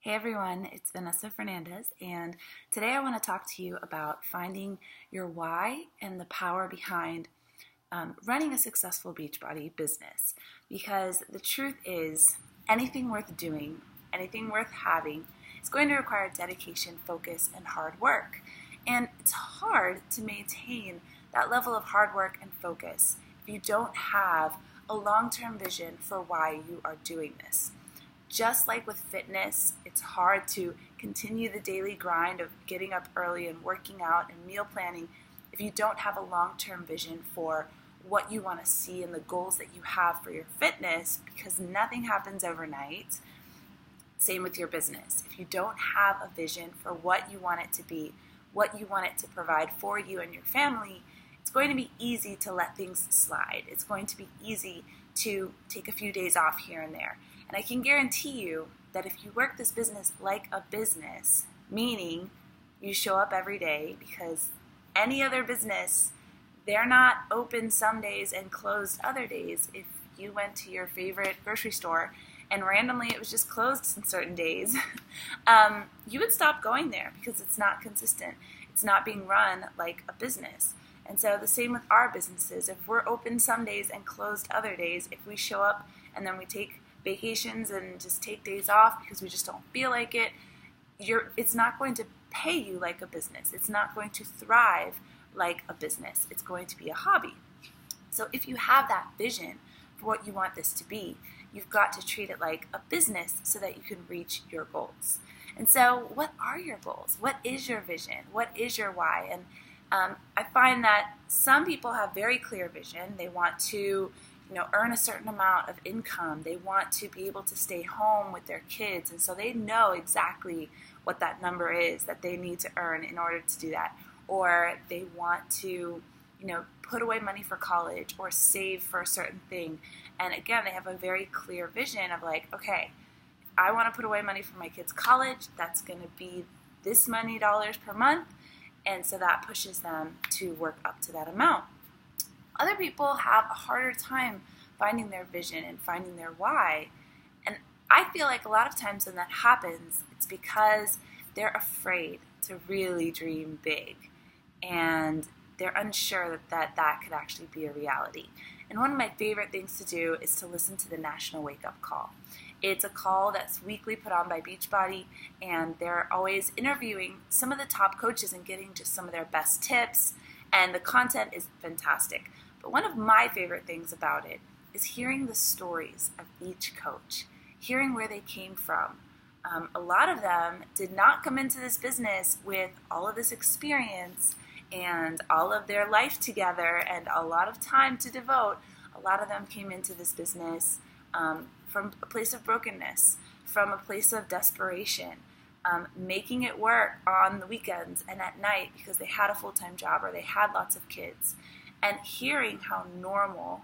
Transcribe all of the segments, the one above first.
Hey everyone, it's Vanessa Fernandez, and today I want to talk to you about finding your why and the power behind running a successful Beachbody business. Because the truth is, anything worth doing, anything worth having, is going to require dedication, focus, and hard work. And it's hard to maintain that level of hard work and focus if you don't have a long-term vision for why you are doing this. Just like with fitness, it's hard to continue the daily grind of getting up early and working out and meal planning if you don't have a long-term vision for what you want to see and the goals that you have for your fitness, because nothing happens overnight. Same with your business. If you don't have a vision for what you want it to be, what you want it to provide for you and your family, it's going to be easy to let things slide. It's going to be easy to take a few days off here and there. And I can guarantee you that if you work this business like a business, meaning you show up every day, because any other business, they're not open some days and closed other days. If you went to your favorite grocery store and randomly it was just closed on certain days, you would stop going there because it's not consistent. It's not being run like a business. And so the same with our businesses. If we're open some days and closed other days, if we show up and then we take vacations and just take days off because we just don't feel like it, it's not going to pay you like a business. It's not going to thrive like a business. It's going to be a hobby. So if you have that vision for what you want this to be, you've got to treat it like a business so that you can reach your goals. And so what are your goals? What is your vision? What is your why? And I find that some people have very clear vision. They want to earn a certain amount of income. They want to be able to stay home with their kids. And so they know exactly what that number is that they need to earn in order to do that. Or they want to, put away money for college or save for a certain thing. And again, they have a very clear vision of like, okay, I want to put away money for my kids' college. That's going to be this many dollars per month. And so that pushes them to work up to that amount. Other people have a harder time finding their vision and finding their why. And I feel like a lot of times when that happens, it's because they're afraid to really dream big. And they're unsure that could actually be a reality. And one of my favorite things to do is to listen to the National Wake Up Call. It's a call that's weekly put on by Beachbody, and they're always interviewing some of the top coaches and getting just some of their best tips, and the content is fantastic. But one of my favorite things about it is hearing the stories of each coach, hearing where they came from. A lot of them did not come into this business with all of this experience and all of their life together and a lot of time to devote. A lot of them came into this business from a place of brokenness, from a place of desperation, making it work on the weekends and at night because they had a full-time job or they had lots of kids. And hearing how normal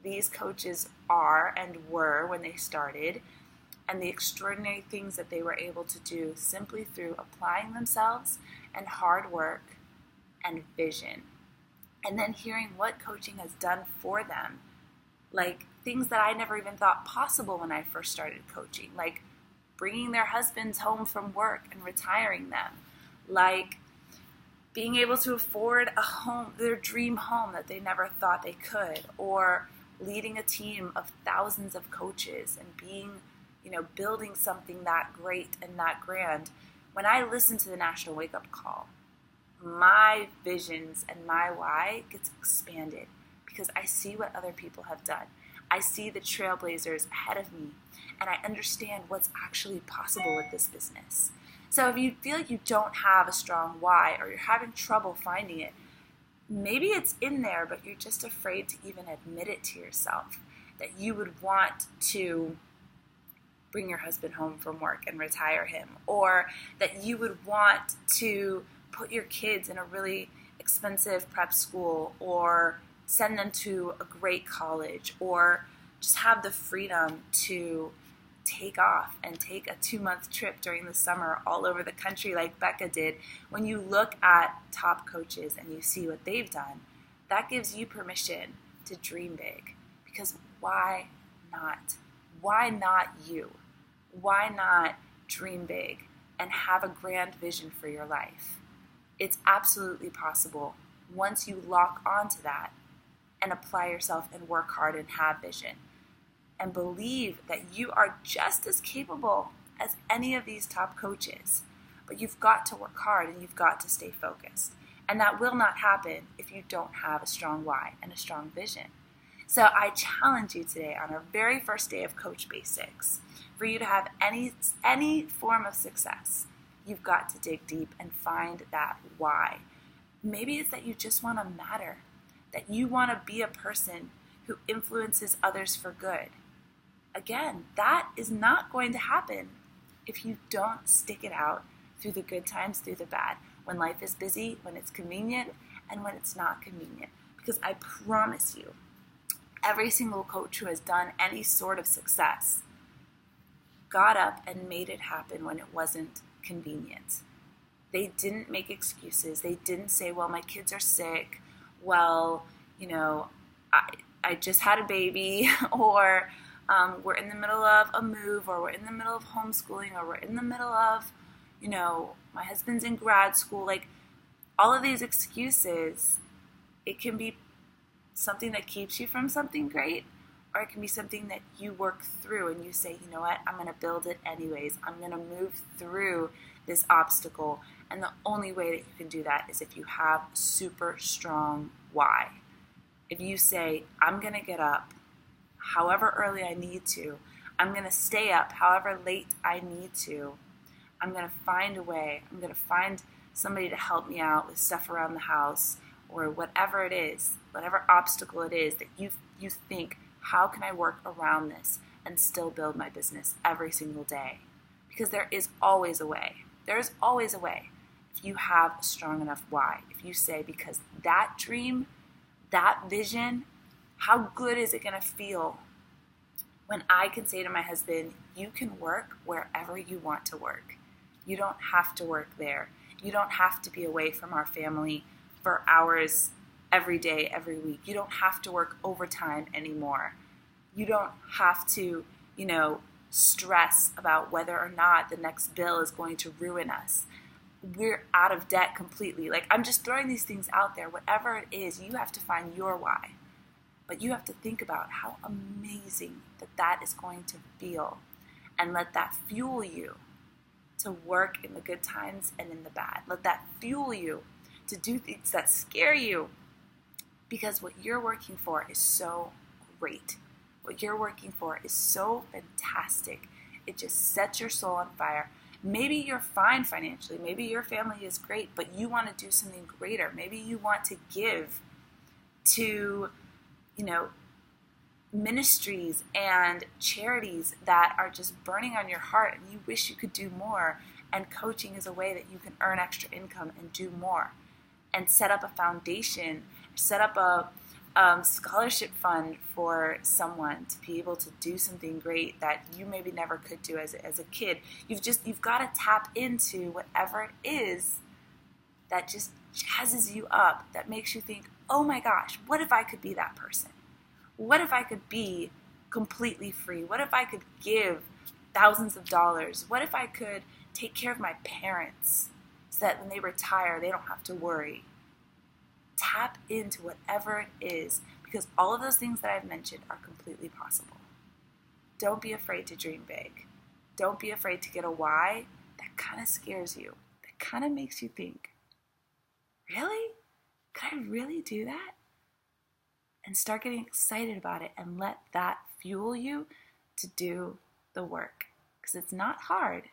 these coaches are and were when they started, and the extraordinary things that they were able to do simply through applying themselves and hard work and vision. And then hearing what coaching has done for them, like things that I never even thought possible when I first started coaching, like bringing their husbands home from work and retiring them, like being able to afford a home, their dream home that they never thought they could, or leading a team of thousands of coaches and being, building something that great and that grand. When I listen to the National Wake Up Call, my visions and my why gets expanded because I see what other people have done. I see the trailblazers ahead of me, and I understand what's actually possible with this business. So if you feel like you don't have a strong why or you're having trouble finding it, maybe it's in there, but you're just afraid to even admit it to yourself, that you would want to bring your husband home from work and retire him, or that you would want to put your kids in a really expensive prep school or send them to a great college, or just have the freedom to take off and take a 2-month trip during the summer all over the country like Becca did. When you look at top coaches and you see what they've done, that gives you permission to dream big. Because why not? Why not you? Why not dream big, and have a grand vision for your life. It's absolutely possible once you lock onto that and apply yourself and work hard and have vision and believe that you are just as capable as any of these top coaches. But you've got to work hard and you've got to stay focused. And that will not happen if you don't have a strong why and a strong vision. So I challenge you today on our very first day of Coach Basics, for you to have any form of success, you've got to dig deep and find that why. Maybe it's that you just want to matter, that you want to be a person who influences others for good. Again, that is not going to happen if you don't stick it out through the good times, through the bad, when life is busy, when it's convenient, and when it's not convenient. Because I promise you, every single coach who has done any sort of success got up and made it happen when it wasn't convenient. They didn't make excuses. They didn't say, well, my kids are sick. Well, I just had a baby, or we're in the middle of a move, or we're in the middle of homeschooling, or we're in the middle of, my husband's in grad school. Like, all of these excuses, it can be something that keeps you from something great, or it can be something that you work through and you say, you know what, I'm going to build it anyways. I'm going to move through this obstacle. And the only way that you can do that is if you have super strong why. If you say, I'm going to get up however early I need to, I'm going to stay up however late I need to, I'm going to find a way, I'm going to find somebody to help me out with stuff around the house, or whatever it is, whatever obstacle it is that you think, how can I work around this and still build my business every single day? Because there is always a way. There is always a way if you have a strong enough why. If you say, because that dream, that vision, how good is it going to feel when I can say to my husband, you can work wherever you want to work. You don't have to work there. You don't have to be away from our family for hours every day, every week. You don't have to work overtime anymore. You don't have to, stress about whether or not the next bill is going to ruin us. We're out of debt completely. Like, I'm just throwing these things out there. Whatever it is, you have to find your why. But you have to think about how amazing that is going to feel, and let that fuel you to work in the good times and in the bad. Let that fuel you to do things that scare you, because what you're working for is so great. What you're working for is so fantastic. It just sets your soul on fire. Maybe you're fine financially. Maybe your family is great, but you want to do something greater. Maybe you want to give to, ministries and charities that are just burning on your heart, and you wish you could do more. And coaching is a way that you can earn extra income and do more, and set up a foundation, set up a scholarship fund for someone to be able to do something great that you maybe never could do as a kid. You've got to tap into whatever it is that just jazzes you up, that makes you think, oh my gosh, what if I could be that person? What if I could be completely free? What if I could give thousands of dollars? What if I could take care of my parents so that when they retire, they don't have to worry? Tap into whatever it is, because all of those things that I've mentioned are completely possible. Don't be afraid to dream big. Don't be afraid to get a why that kind of scares you, that kind of makes you think, really? Could I really do that? And start getting excited about it, and let that fuel you to do the work. Because it's not hard,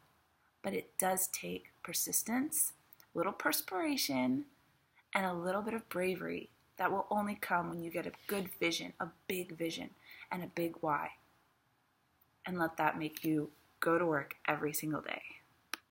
but it does take persistence, a little perspiration, and a little bit of bravery that will only come when you get a good vision, a big vision, and a big why. And let that make you go to work every single day.